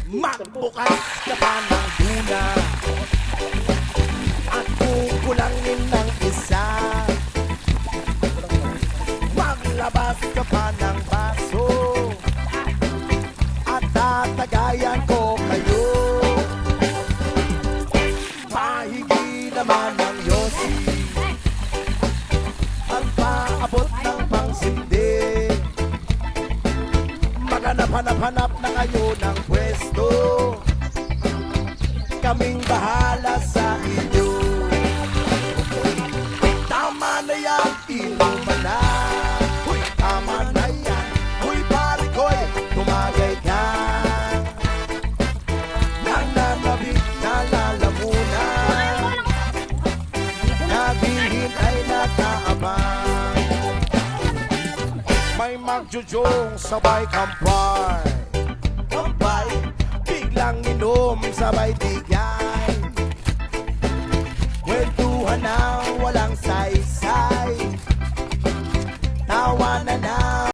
Magbukas ka pa ng tuna at kukulangin ng isa. Maglabas ka pa ng baso at tatagayan ko kayo. Pahigi naman ng yosi at paabot ng pangsindi. Maghanap-hanap na kayo ng pwesto, kaming bahala sa inyo. Tama na yan, inuman na. Huy, tama na yan. Huy, pare ko'y tumagay ka. Nananabik na lalamunan, nabihin ay nakaabang. May magjujong sabay kampay, kampay, biglang inom sabay tigay. Kwentuhan na